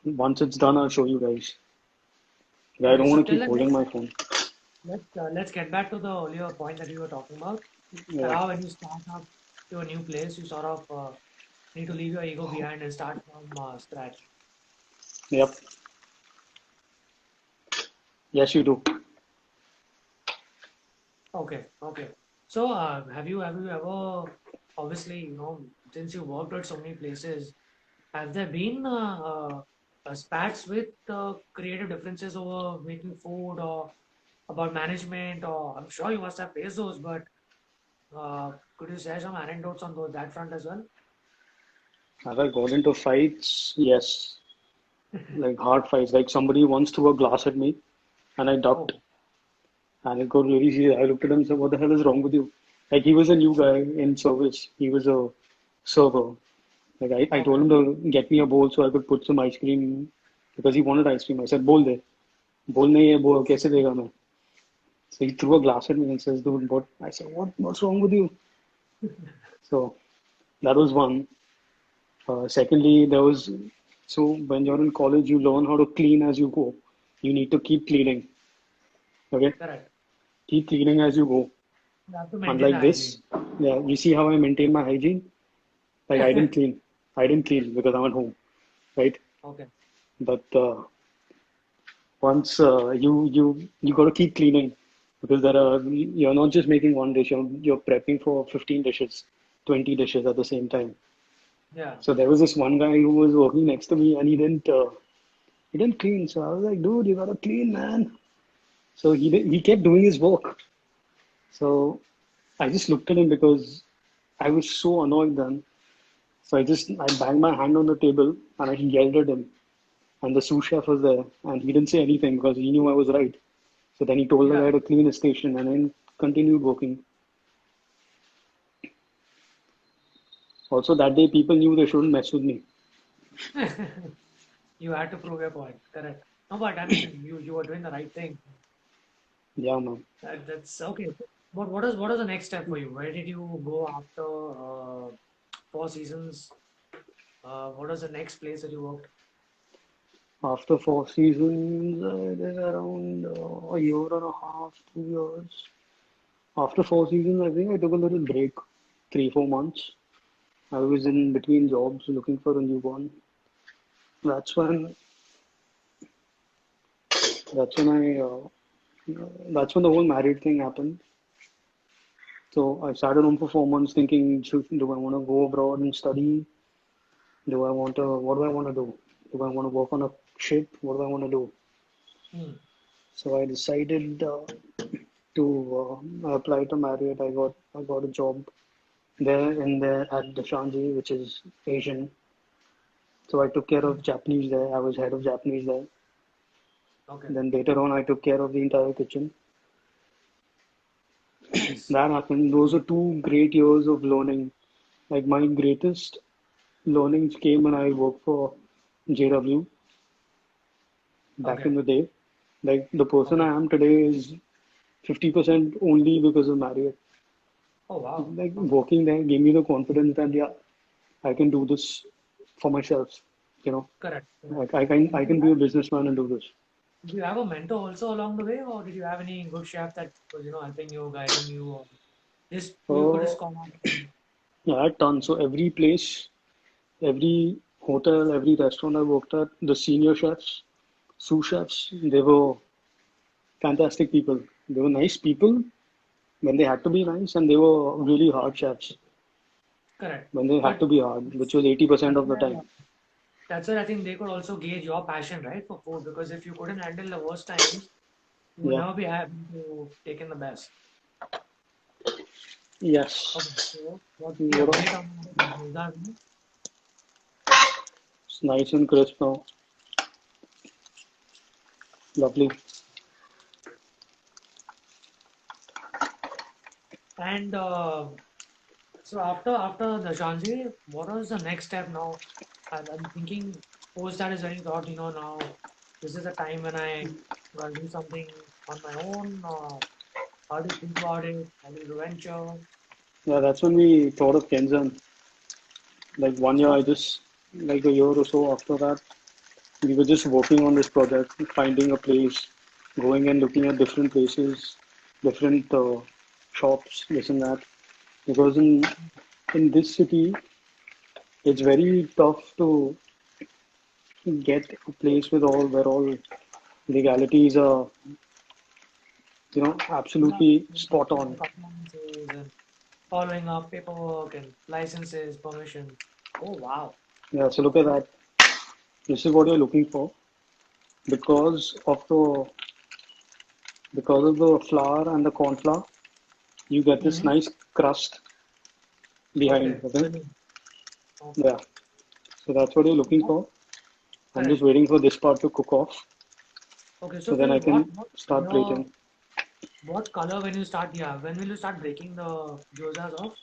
Once it's done, I'll show you guys. I Okay, don't so want to till keep then, holding my phone. let's get back to the earlier point that we were talking about. That Yeah. how when you start up to a new place, you sort of need to leave your ego behind and start from scratch. Yep. Yes, you do. Okay, okay. So, have you ever, obviously, since you worked at so many places, have there been spats with creative differences over making food or about management? Or I'm sure you must have faced those, but could you share some anecdotes on that front as well? Have I got into fights? Yes. Like hard fights. Like somebody once threw a glass at me and I ducked. Oh, And it got really serious. I looked at him and said, "What the hell is wrong with you?" Like he was a new guy in service. He was a server. Like I told okay, him to get me a bowl so I could put some ice cream because he wanted ice cream. I said, "बोल दे." बोल नहीं है बोल कैसे देगा मैं? So he threw a glass at me and says, "Dude, what?" I said, What's wrong with you?" So that was one. Secondly, there was so when you're in college, you learn how to clean as you go. You need to keep cleaning. Okay, correct. keep cleaning as you go. You have to maintain the Unlike hygiene. this, yeah, you see how I maintain my hygiene? Like I didn't clean. I didn't clean because I'm at home, right? Okay, But once you got to keep cleaning because you're not just making one dish. You're prepping for 15 dishes, 20 dishes at the same time. yeah, So there was this one guy who was working next to me and he didn't clean. So I was like, dude, you gotta clean, man. So he kept doing his work. So I just looked at him because I was so annoyed then. So I banged my hand on the table and I yelled at him. And the sous chef was there and he didn't say anything because he knew I was right. So then he told the yeah. guy to clean his station and then continued working. Also that day people knew they shouldn't mess with me. You had to prove your point. Correct. No, but I mean, you were doing the right thing. Yeah, man. That's okay. But what is the next step for you? Where did you go after Four Seasons? What was the next place that you worked? After 4 seasons, I did around a year and a half, 2 years. After 4 seasons, I think I took a little break, 3, 4 months. I was in between jobs looking for a new one. That's when That's when that's when the whole married thing happened. So I sat at home for 4 months thinking, do I want to go abroad and study? What do I want to do? Do I want to work on a ship? What do I want to do? Hmm. So I decided to apply to Marriott. I got a job there in there at the Shanji, which is Asian. So I took care of Japanese there. I was head of Japanese there. Okay. Then later on, I took care of the entire kitchen. Nice. That happened. Those are 2 great years of learning. Like my greatest learnings came when I worked for JW back Okay. in the day. Like the person Okay. I am today is 50% only because of Marriott. Oh wow. Like Okay. working there gave me the confidence that yeah, I can do this for myself. You know, Correct. Correct. like I can be a businessman and do this. Did you have a mentor also along the way, or did you have any good chef that was, helping you, guiding you, or just who you could Uh, just call on? And, yeah, I had tons. So every place, every hotel, every restaurant I worked at, the senior chefs, sous chefs, they were fantastic people. They were nice people when they had to be nice, and they were really hard chefs correct. when they had But to be hard, which was 80% that's of the where, time. that's where I think they could also gauge your passion, right, for food. Because if you couldn't handle the worst times, you would Yeah. never be happy to take in the best. Yes. Okay, so what's the What update else? on that? It's nice and crisp now. Lovely. And so after the Shanzi, what was the next step now? I'm thinking post that is when you thought, now this is a time when I gonna do something on my own. How do you think about it? How do you venture? Yeah, that's when we thought of Kenzan. Like one year, Okay. like a year or so after that, we were just working on this project, finding a place, going and looking at different places, different shops, this and that. Because in this city, it's very tough to get a place with all where all legalities are, absolutely Exactly. spot The on. compliances and following up paperwork and licenses, permission. Oh wow. Yeah, so look at that. This is what you're looking for because of the flour and the corn flour. You get this Mm-hmm. nice crust behind. Okay. Okay, Brilliant. Okay. yeah. So that's what you're looking What? for. I'm just Correct. waiting for this part to cook off, Okay. so So then Phil, I what can what start color plating. what color when you start? Yeah. When will you start breaking the gyozas off?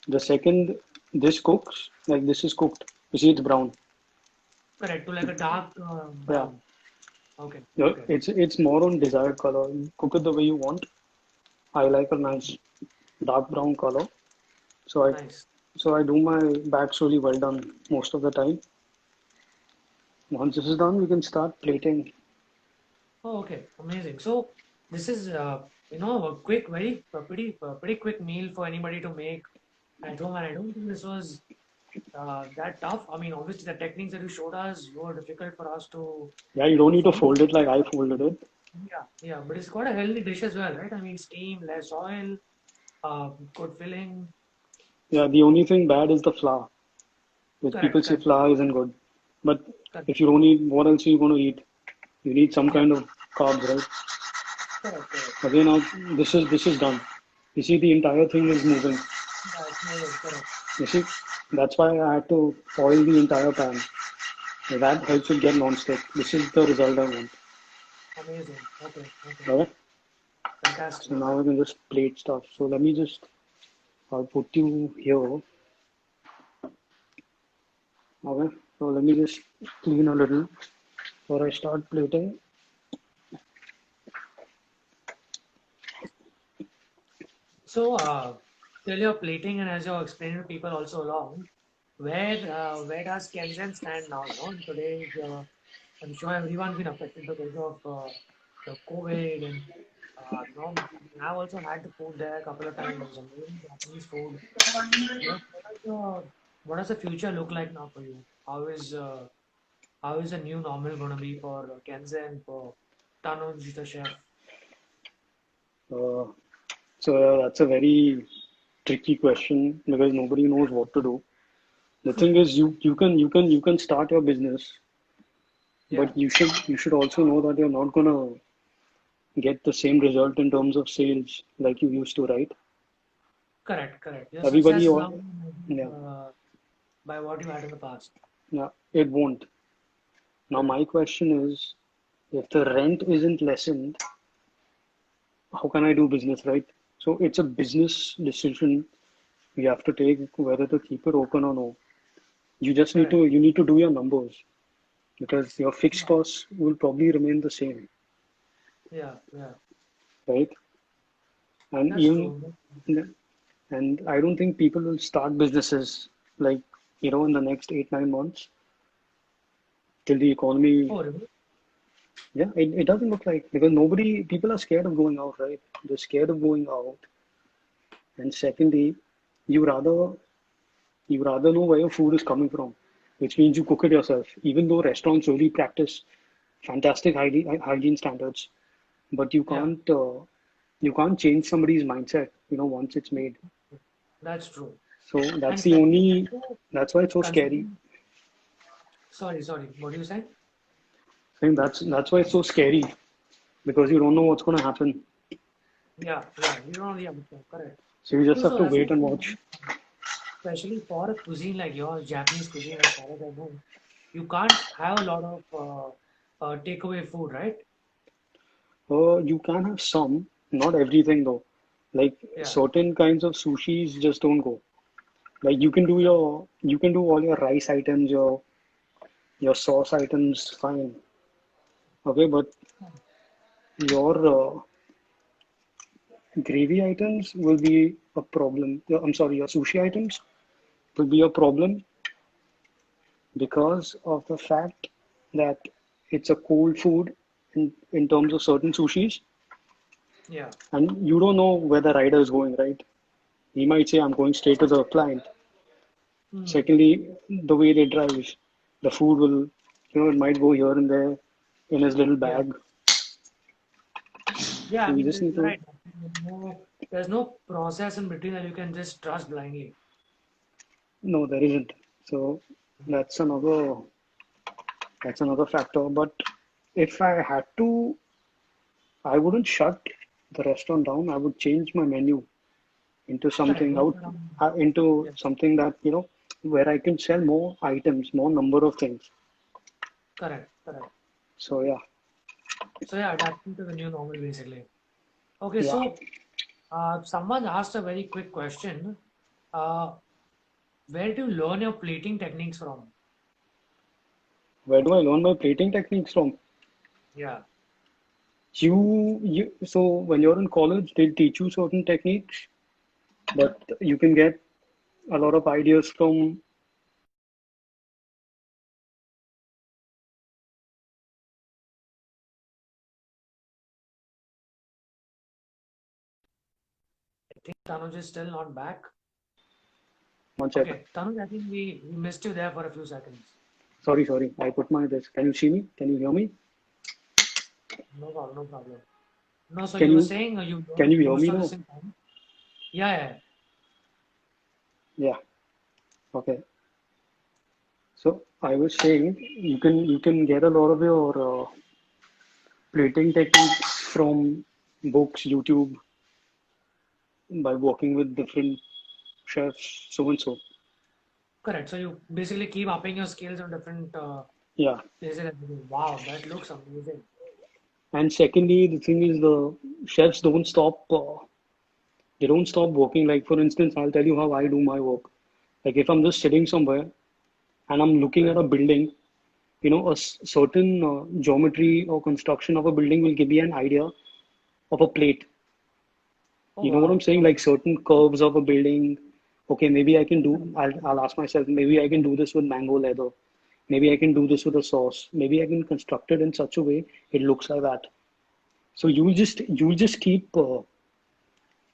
The second this cooks, like this is cooked, you see it's brown. Correct. To like a dark Yeah, brown. Okay. yeah, Okay. it's more on desired color. You cook it the way you want. I like a nice dark brown color. So I Nice. so I do my bags really well done most of the time. Once this is done, we can start plating. Oh, okay. Amazing. So this is a quick, pretty quick meal for anybody to make at home, and I don't think this was that tough. I mean, obviously the techniques that you showed us were difficult for us to Yeah, you don't need to follow. fold it like I folded it. Yeah, yeah, but it's quite a healthy dish as well, right? I mean, steam, less oil, good filling. Yeah, the only thing bad is the flour, which people Correct, say correct, flour isn't good. But correct. if you don't eat, what else are you going to eat? You need some Yeah, kind of carbs, right? correct, correct. Again, now this is done. You see, the entire thing is moving. Yeah, it's moving, correct. You see, that's why I had to oil the entire pan. That helps it get non-stick. This is the result I want. Amazing. Okay, okay. Okay? Fantastic. So now we can just plate stuff. So let me just, I'll put you here. Okay? So let me just clean a little before I start plating. So, till you're plating and as you're explaining to people also along, where does Kenzen stand now? In today's, I'm sure everyone's been affected because of the COVID and I mean, I've also had the food there a couple of times. It was amazing Japanese food. What does the future look like now for you? How is the new normal going to be for Kenzen for? Tanuj the chef? Uh, that's a very tricky question because nobody knows what to do. The thing is, you can start your business, Yeah, but you should also know that you're not gonna get the same result in terms of sales like you used to, right? correct, correct. Your Everybody, success is not yeah, by what you had in the past. yeah, it won't. Now, Correct. my question is, if the rent isn't lessened, how can I do business, right? So it's a business decision you have to take whether to keep it open or no. You just need Correct. to you need to do your numbers because your fixed Yeah, costs will probably remain the same, yeah, yeah. right? And That's even true. and I don't think people will start businesses like in the next 8 9 months till the economy. Oh, really? Yeah, it doesn't look like because nobody people are scared of going out, right? They're scared of going out. And secondly, you rather you rather know where your food is coming from, which means you cook it yourself. Even though restaurants really practice fantastic hygiene standards, but Yeah, you can't change somebody's mindset, once it's made. that's true. So And especially also that's why it's so scary. considering, sorry, sorry, what do you say? I think that's why it's so scary because you don't know what's going to happen. Yeah, yeah, you don't really understand. Correct. So you just have So to as wait and watch. especially for a cuisine like yours, Japanese cuisine, as far as I know, you can't have a lot of takeaway food, right? You can have some, not everything though. Like Yeah, certain kinds of sushis just don't go. Like you can do all your rice items, your sauce items, fine. Okay, but your gravy items will be a problem. I'm sorry, your sushi items will be a problem because of the fact that it's a cold food in terms of certain sushis, yeah. and you don't know where the rider is going, right? He might say, I'm going straight to the client. Hmm. Secondly, the way they drive, the food will, it might go here and there in his little Yeah, bag. yeah. I So you mean, just need you're to, right. There's no process in between that you can just trust blindly. no, there isn't. So that's another, that's another factor. But if I had to, I wouldn't shut the restaurant down. I would change my menu into Correct. something Work out, around. into Yeah. something that, where I can sell more items, more number of things. Correct. Correct. So yeah, So yeah, adapting to the new normal basically. Okay, yeah. so someone asked a very quick question. Uh, where do you learn your plating techniques from? Where do I learn my plating techniques from? Yeah. So when you're in college, they'll teach you certain techniques, but you can get a lot of ideas from. I think Tanuj is still not back. One sec. Okay, Tanuj, I think we missed you there for a few seconds. Sorry. I put my this. Can you see me? Can you hear me? No problem, no problem. No, so Can you were you saying you can learned you hear most me of now? this in time. Yeah, yeah, Yeah. Okay. So I was saying you can get a lot of your plating techniques from books, YouTube, by working with different chefs, so and so. correct. So you basically keep upping your skills on different Yeah. places. Wow, that looks amazing. And secondly, the thing is the chefs don't stop. They don't stop working. Like for instance, I'll tell you how I do my work. Like if I'm just sitting somewhere and I'm looking at Right. a building, a certain geometry or construction of a building will give me an idea of a plate. Oh You know what I'm wow. saying? Okay. Like certain curves of a building. Okay, maybe I can do. I'll ask myself. Maybe I can do this with mango leather. Maybe I can do this with a sauce. Maybe I can construct it in such a way it looks like that. So you just keep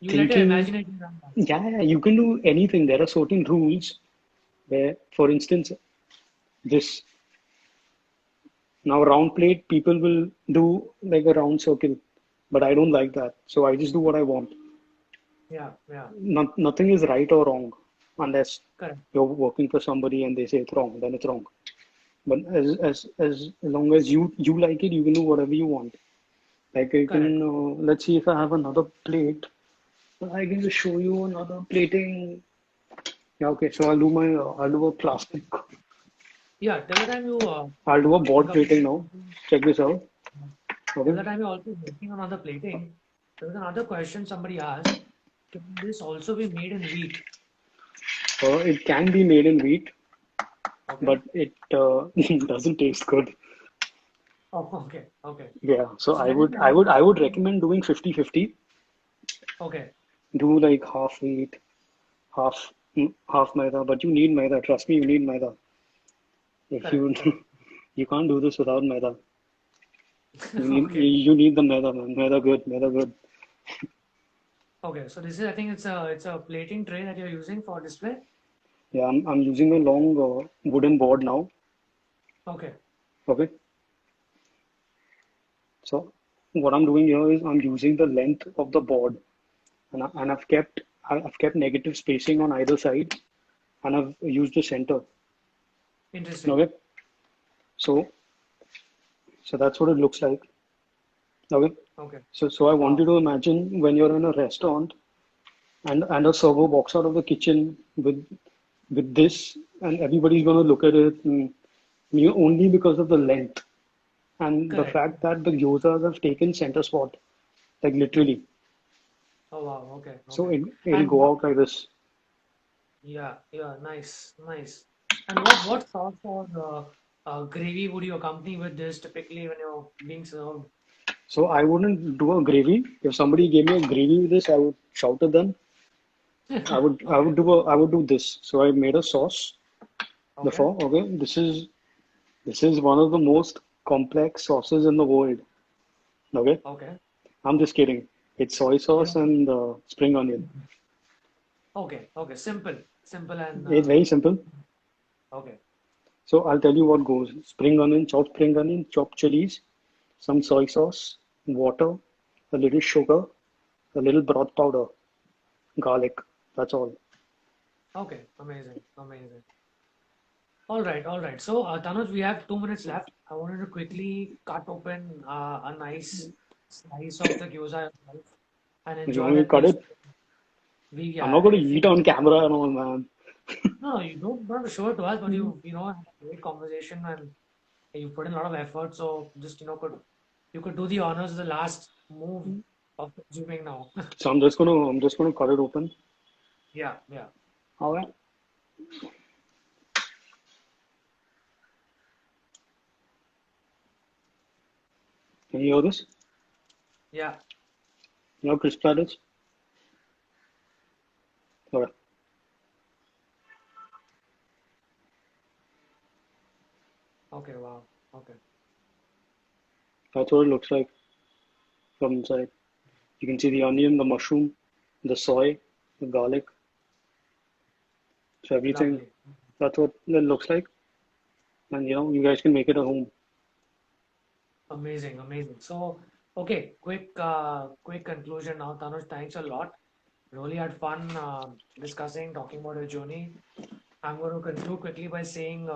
You let your thinking. imagination run down. Yeah, you can do anything. There are certain rules where, for instance, this Now, round plate, people will do like a round circle, but I don't like that. So I just do what I want. Yeah, yeah, Nothing is right or wrong unless correct, you're working for somebody and they say it's wrong, then it's wrong. But as long as you like it, you can do whatever you want. Like I can correct. let's see if I have another plate. I can just show you another plating. Yeah, okay. So I'll do a plastic. Yeah, till the time you I'll do a think board of plating now. Check this out. till Okay. the time you're also working on other plating, there was another question somebody asked. Can this also be made in wheat? It can be made in wheat, Okay. but it doesn't taste good. Oh, okay, okay. Yeah. So So then, I would recommend doing 50-50. okay, Do like half wheat, half maida, but you need maida. Trust me, you need maida. If correct, you correct. you can't do this without maida. Okay, You need the maida, man. Maida good, maida good. okay. So this is, I think it's a plating tray that you're using for display. Yeah, I'm using a long wooden board now. Okay, Okay. So what I'm doing here is I'm using the length of the board, and I've kept negative spacing on either side, and I've used the center. interesting. Okay. So so that's what it looks like. Okay. Okay. So I want you Wow. to imagine when you're in a restaurant and a server walks out of the kitchen with this, and everybody's gonna look at it only because of the length and the Correct. fact that the gyozas have taken center spot, like literally. Oh wow. Okay. So Okay. it'll And go what? out like this. Yeah. Yeah. Nice. Nice. And what sauce or gravy would you accompany with this typically when you're being served? So I wouldn't do a gravy. If somebody gave me a gravy with this, I would shout at them. Okay. I would do this. So I made a sauce Okay. before. Okay, this is one of the most complex sauces in the world. Okay, Okay. I'm just kidding. It's soy sauce Yeah. and spring onion. Okay. Okay. Simple. Simple and It's very simple. okay. So I'll tell you what goes. Spring onion, chopped chilies, some soy sauce, water, a little sugar, a little broth powder, garlic. That's all. Okay. Amazing. Amazing. All right. All right. So Tanuj, we have 2 minutes left. I wanted to quickly cut open a nice slice of the gyoza yourself and You enjoy want me to that cut taste. it? We I'm not yeah. going to If you eat on camera and all, man. no, you don't have to show it to us, but you had a great conversation and you put in a lot of effort. So just could you could do the honors of the last move of consuming now. So I'm just gonna cut it open. Yeah, yeah, All right. Can you hear this? yeah. You know how crisp that is? All right. Okay, wow. Okay, That's what it looks like from inside. You can see the onion, the mushroom, the soy, the garlic. So everything. lovely. That's what it looks like. And you guys can make it at home. Amazing, amazing. So, okay, quick conclusion now. Tanuj, thanks a lot. Really had fun discussing, talking about your journey. I'm going to conclude quickly by saying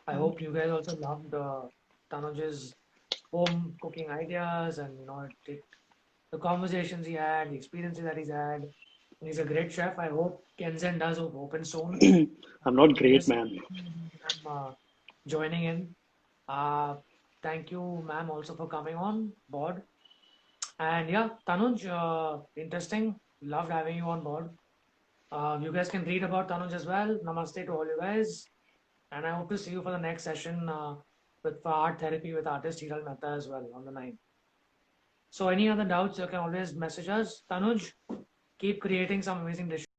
I hope you guys also loved Tanuj's home cooking ideas and the conversations he had, the experiences that he's had. And he's a great chef. I hope Kenzen does open soon. I'm not great, Yes, man. I'm joining in. Uh, thank you, ma'am, also for coming on board. And yeah, Tanuj, interesting. Loved having you on board. You guys can read about Tanuj as well. Namaste to all you guys. And I hope to see you for the next session with for art therapy with artist Hiral Mehta as well on the 9th. So any other doubts, you can always message us. Tanuj, keep creating some amazing dishes.